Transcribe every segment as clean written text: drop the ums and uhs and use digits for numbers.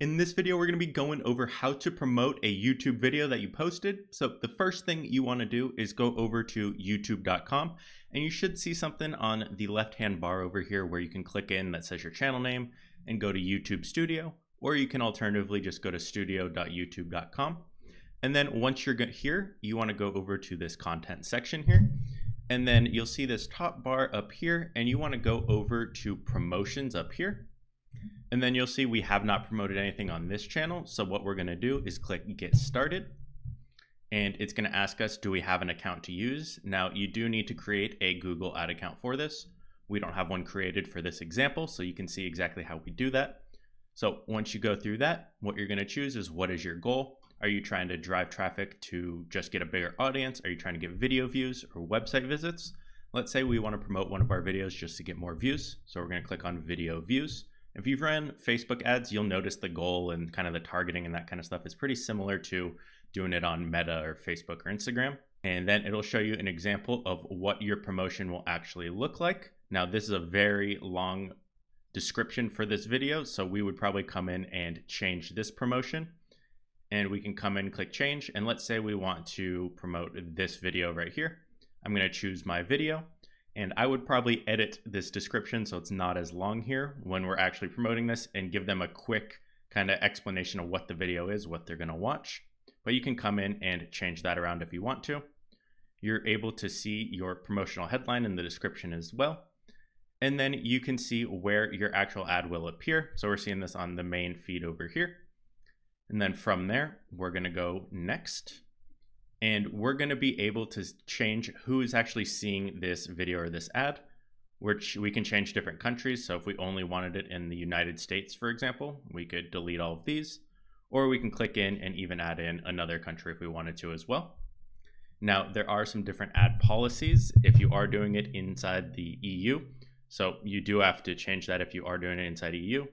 In this video, we're going to be going over how to promote a YouTube video that you posted. So the first thing you want to do is go over to youtube.com and you should see something on the left-hand bar over here where you can click in that says your channel name and go to YouTube Studio, or you can alternatively just go to studio.youtube.com. And then once you're here, you want to go over to this content section here. And then you'll see this top bar up here and you want to go over to promotions up here. And then you'll see we have not promoted anything on this channel. So what we're going to do is click get started. And it's going to ask us, do we have an account to use? Now you do need to create a Google ad account for this. We don't have one created for this example, so you can see exactly how we do that. So once you go through that, what you're going to choose is what is your goal? Are you trying to drive traffic to just get a bigger audience? Are you trying to get video views or website visits? Let's say we want to promote one of our videos just to get more views. So we're going to click on video views. If you've ran Facebook ads, you'll notice the goal and kind of the targeting and that kind of stuff is pretty similar to doing it on Meta or Facebook or Instagram. And then it'll show you an example of what your promotion will actually look like. Now, this is a very long description for this video, so we would probably come in and change this promotion. And we can come in, click change, and let's say we want to promote this video right here. I'm going to choose my video. And I would probably edit this description so it's not as long here when we're actually promoting this, and give them a quick kind of explanation of what the video is, what they're going to watch. But you can come in and change that around if you want to. You're able to see your promotional headline in the description as well. And then you can see where your actual ad will appear. So we're seeing this on the main feed over here. And then from there, we're going to go next. And we're going to be able to change who is actually seeing this video or this ad, which we can change different countries. So if we only wanted it in the United States, for example, we could delete all of these, or we can click in and even add in another country if we wanted to as well. Now, there are some different ad policies if you are doing it inside the EU. So you do have to change that if you are doing it inside EU,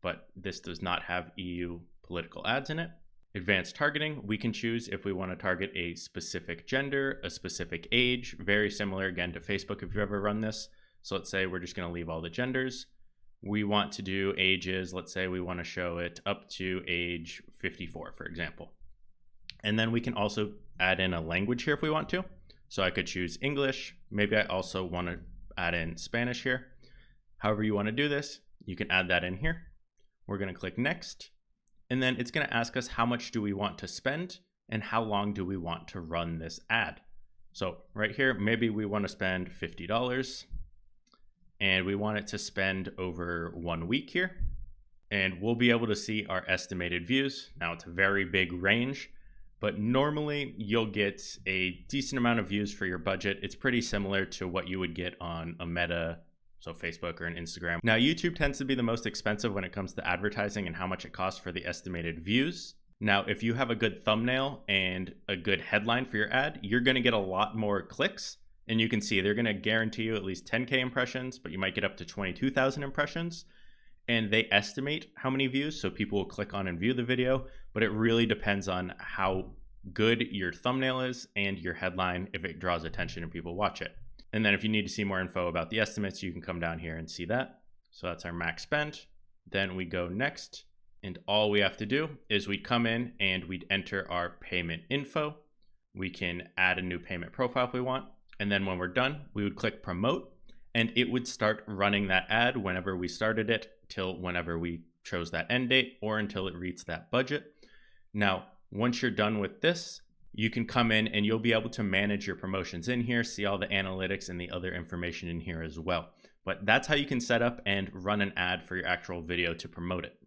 but this does not have EU political ads in it. Advanced targeting, we can choose if we want to target a specific gender, a specific age, very similar again to Facebook if you've ever run this. So let's say we're just going to leave all the genders. We want to do ages. Let's say we want to show it up to age 54, for example. And then we can also add in a language here if we want to. So I could choose English. Maybe I also want to add in Spanish here. However you want to do this, you can add that in here. We're going to click next. And then it's going to ask us how much do we want to spend and how long do we want to run this ad. So right here, maybe we want to spend $50 and we want it to spend over 1 week here. And we'll be able to see our estimated views. Now it's a very big range, but normally you'll get a decent amount of views for your budget. It's pretty similar to what you would get on a Meta, so Facebook or an Instagram. Now, YouTube tends to be the most expensive when it comes to advertising and how much it costs for the estimated views. Now, if you have a good thumbnail and a good headline for your ad, you're gonna get a lot more clicks. And you can see they're gonna guarantee you at least 10K impressions, but you might get up to 22,000 impressions. And they estimate how many views, so people will click on and view the video, but it really depends on how good your thumbnail is and your headline, if it draws attention and people watch it. And then if you need to see more info about the estimates, you can come down here and see that. So that's our max spend. Then we go next. And all we have to do is we'd come in and we'd enter our payment info. We can add a new payment profile if we want. And then when we're done, we would click promote and it would start running that ad whenever we started it till whenever we chose that end date or until it reached that budget. Now, once you're done with this, you can come in and you'll be able to manage your promotions in here, see all the analytics and the other information in here as well. But that's how you can set up and run an ad for your actual video to promote it.